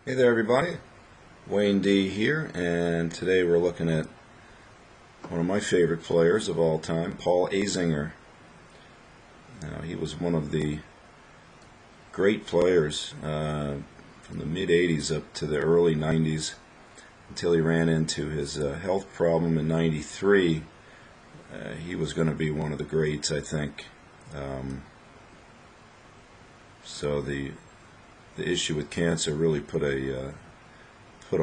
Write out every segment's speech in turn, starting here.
Hey there everybody, Wayne D here, and today we're looking at one of my favorite players of all time, Paul Azinger. Now, he was one of the great players from the mid-80s up to the early 90s until he ran into his health problem in 93. He was going to be one of the greats, I think. So the issue with cancer really put a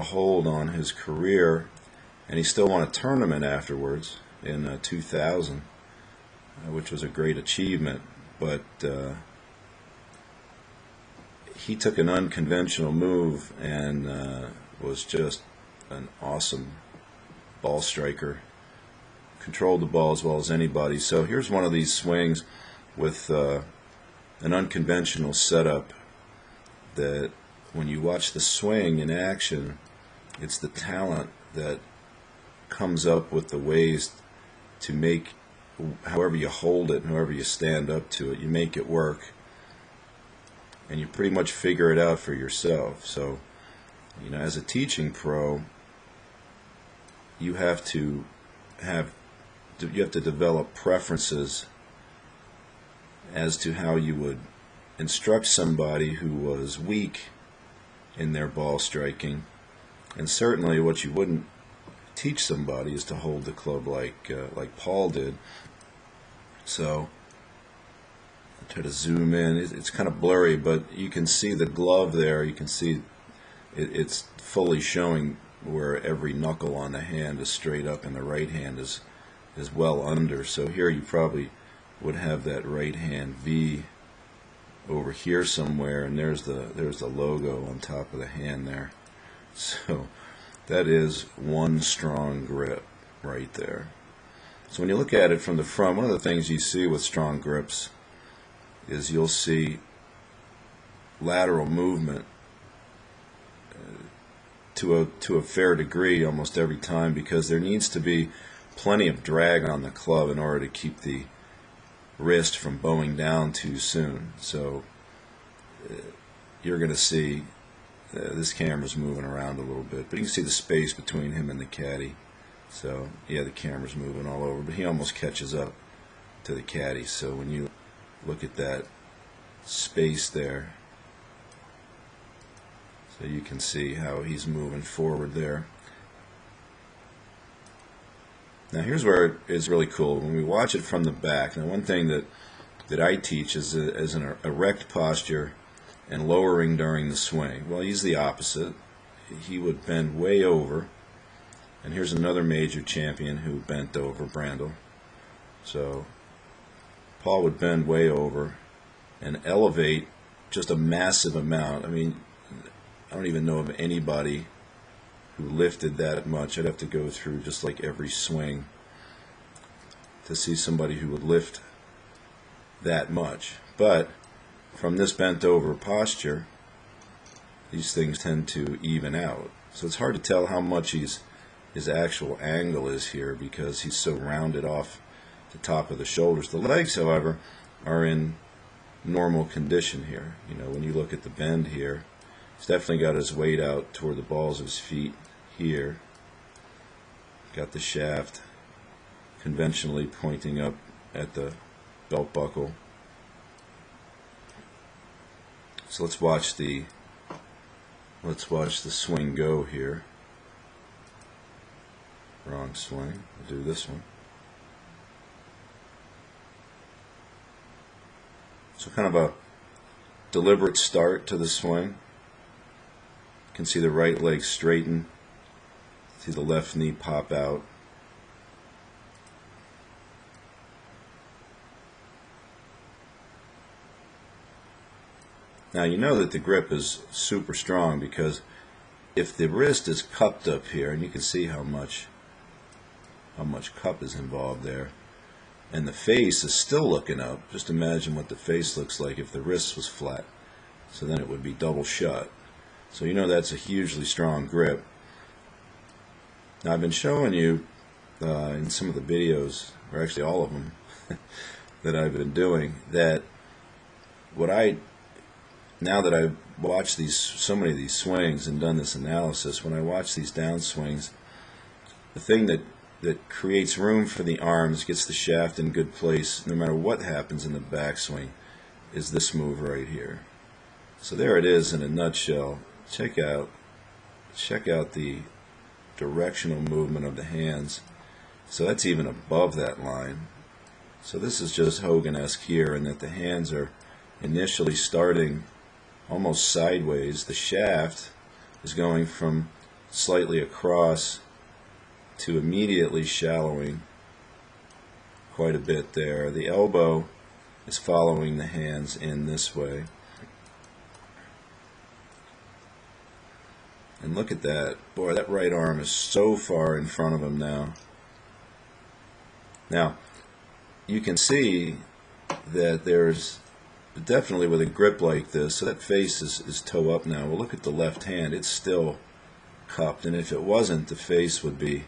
hold on his career, and he still won a tournament afterwards in 2000, which was a great achievement. But he took an unconventional move and was just an awesome ball striker. Controlled the ball as well as anybody. So here's one of these swings with an unconventional setup that when you watch the swing in action, it's the talent that comes up with the ways to make, however you hold it and however you stand up to it, you make it work, and you pretty much figure it out for yourself. So, as a teaching pro, you have to develop preferences as to how you would instruct somebody who was weak in their ball striking, and certainly what you wouldn't teach somebody is to hold the club like Paul did. So I'll try to zoom in. It's kind of blurry, but you can see the glove there. You can see it's fully showing where every knuckle on the hand is straight up and the right hand is well under. So here you probably would have that right hand V over here somewhere, and there's the logo on top of the hand there. So that is one strong grip right there. So when you look at it from the front, one of the things you see with strong grips is you'll see lateral movement to a fair degree almost every time, because there needs to be plenty of drag on the club in order to keep the wrist from bowing down too soon. So you're going to see this camera's moving around a little bit, but you can see the space between him and the caddy. So yeah, the camera's moving all over, but he almost catches up to the caddy. So when you look at that space there, so you can see how he's moving forward there. Now here's where it is really cool. When we watch it from the back, now one thing that I teach is an erect posture and lowering during the swing. Well, he's the opposite. He would bend way over, and here's another major champion who bent over, Brandel. So Paul would bend way over and elevate just a massive amount. I mean, I don't even know of anybody who lifted that much. I'd have to go through just like every swing to see somebody who would lift that much. But from this bent over posture, these things tend to even out. So it's hard to tell how much his actual angle is here, because he's so rounded off the top of the shoulders. The legs, however, are in normal condition here. When you look at the bend here, he's definitely got his weight out toward the balls of his feet here. Got the shaft conventionally pointing up at the belt buckle. So let's watch the swing go here. Wrong swing. We'll do this one. So kind of a deliberate start to the swing. You can see the right leg straighten. See the left knee pop out. Now you know that the grip is super strong, because if the wrist is cupped up here, and you can see how much cup is involved there, and the face is still looking up, just imagine what the face looks like if the wrist was flat. So then it would be double shut. So that's a hugely strong grip. Now I've been showing you in some of the videos, or actually all of them, that I've been doing, that what I now that I've watched so many of these swings and done this analysis, when I watch these down swings, the thing that creates room for the arms, gets the shaft in good place, no matter what happens in the backswing, is this move right here. So there it is in a nutshell. Check out the directional movement of the hands. So that's even above that line. So this is just Hogan-esque here, in that the hands are initially starting almost sideways. The shaft is going from slightly across to immediately shallowing quite a bit there. The elbow is following the hands in this way. And look at that. Boy, that right arm is so far in front of him now. Now, you can see that there's definitely, with a grip like this, so that face is toe up now. Well, look at the left hand. It's still cupped, and if it wasn't, the face would be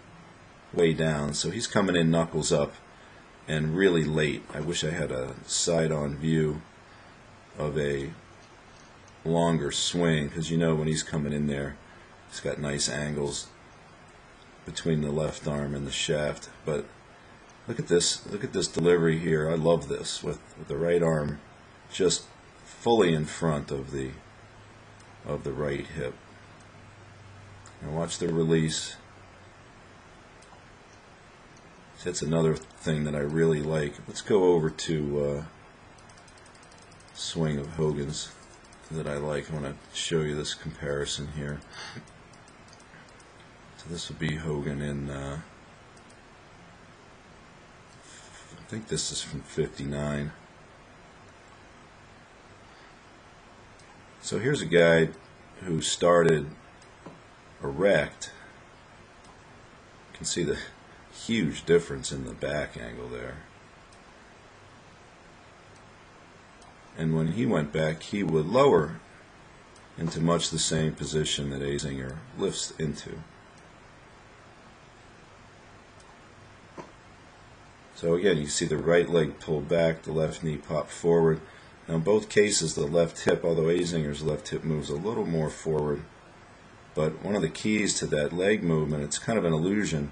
way down. So he's coming in knuckles up and really late. I wish I had a side-on view of a longer swing, because you know when he's coming in there, he's got nice angles between the left arm and the shaft. But look at this delivery here. I love this, with the right arm just fully in front of the right hip. Now watch the release. That's another thing that I really like. Let's go over to swing of Hogan's that I like. I want to show you this comparison here. So this would be Hogan in, I think this is from '59. So here's a guy who started erect. You can see the huge difference in the back angle there. And when he went back, he would lower into much the same position that Azinger lifts into. So again, you see the right leg pulled back, the left knee pop forward. Now in both cases, the left hip, although Azinger's left hip moves a little more forward, but one of the keys to that leg movement, it's kind of an illusion.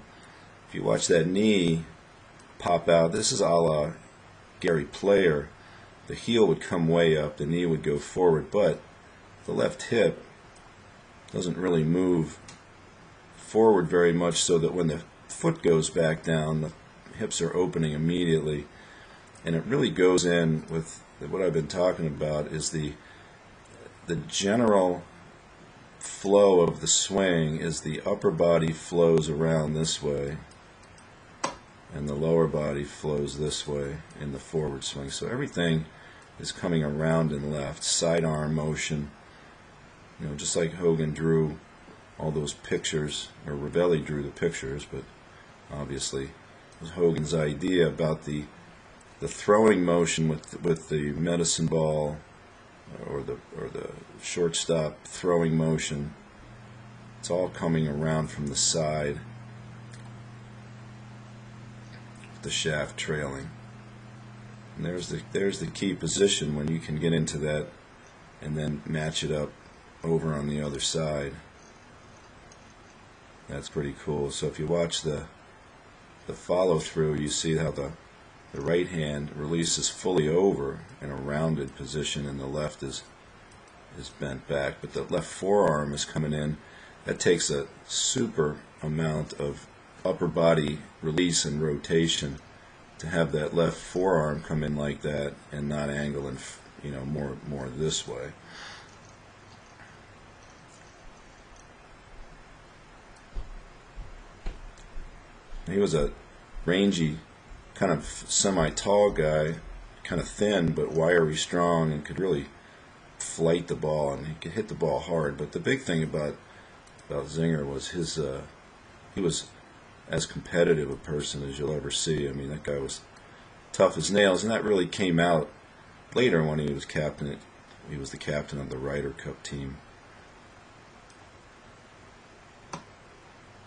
If you watch that knee pop out, this is a la Gary Player. The heel would come way up, the knee would go forward, but the left hip doesn't really move forward very much, so that when the foot goes back down, the hips are opening immediately. And it really goes in with what I've been talking about, is the general flow of the swing is the upper body flows around this way and the lower body flows this way in the forward swing. So everything is coming around and left. Sidearm motion, you know, just like Hogan drew all those pictures, or Ravelli drew the pictures, but obviously it was Hogan's idea about the throwing motion with the medicine ball, or the shortstop throwing motion. It's all coming around from the side, with the shaft trailing. And there's the key position when you can get into that and then match it up over on the other side. That's pretty cool. So if you watch the follow through, you see how the right hand releases fully over in a rounded position, and the left is bent back, but the left forearm is coming in. That takes a super amount of upper body release and rotation to have that left forearm come in like that and not angle and, you know, more this way. He was a rangy, kind of semi-tall guy, kind of thin but wiry strong, and could really flight the ball, and he could hit the ball hard. But the big thing about Zinger was he was as competitive a person as you'll ever see. I mean, that guy was tough as nails, and that really came out later when he was captain. He was the captain of the Ryder Cup team.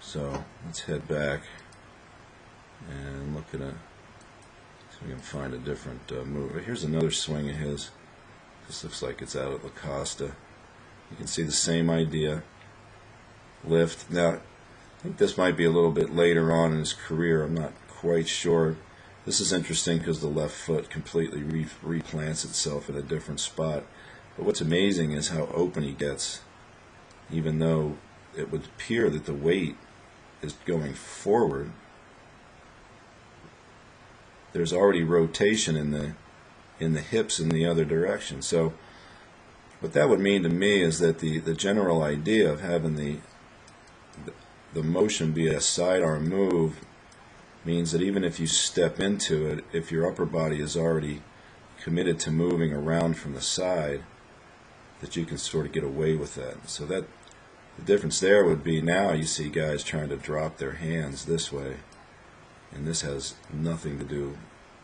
So let's head back and look at see if we can find a different move. Here's another swing of his. This looks like it's out of La Costa. You can see the same idea. Lift. Now, I think this might be a little bit later on in his career. I'm not quite sure. This is interesting because the left foot completely replants itself in a different spot. But what's amazing is how open he gets, even though it would appear that the weight is going forward. There's already rotation in the hips in the other direction. So what that would mean to me is that the general idea of having the motion be a sidearm move means that even if you step into it, if your upper body is already committed to moving around from the side, that you can sort of get away with that. So that the difference there would be now you see guys trying to drop their hands this way, and this has nothing to do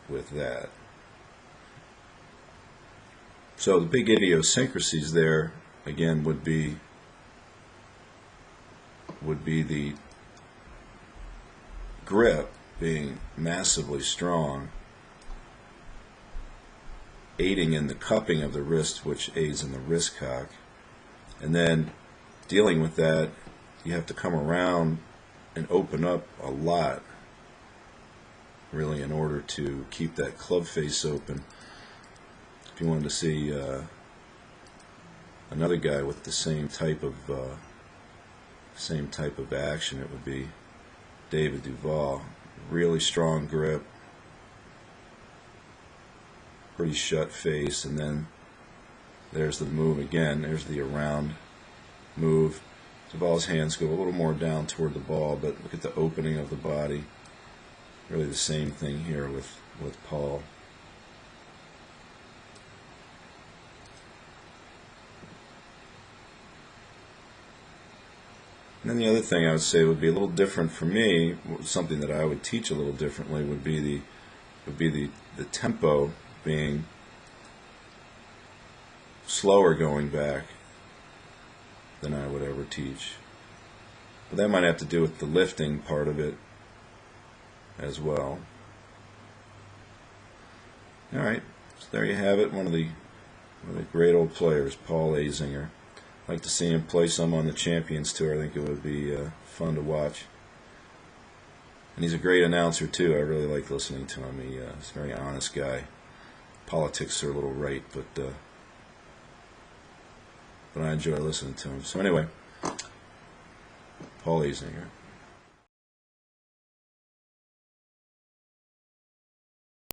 with that. So the big idiosyncrasies there, again, would be the grip being massively strong, aiding in the cupping of the wrist, which aids in the wrist cock. And then dealing with that, you have to come around and open up a lot, really, in order to keep that club face open. If you wanted to see another guy with the same type of action, it would be Duval. Really strong grip, pretty shut face, and then there's the move again. There's the around move. Duval's hands go a little more down toward the ball, but look at the opening of the body. Really the same thing here with Paul. And then the other thing I would say would be a little different for me, something that I would teach a little differently would be the tempo being slower going back than I would ever teach. But that might have to do with the lifting part of it as well. All right, so there you have it. One of the great old players, Paul Azinger. I'd like to see him play some on the Champions Tour. I think it would be fun to watch. And he's a great announcer too. I really like listening to him. He's a very honest guy. Politics are a little right, but I enjoy listening to him. So anyway, Paul Azinger.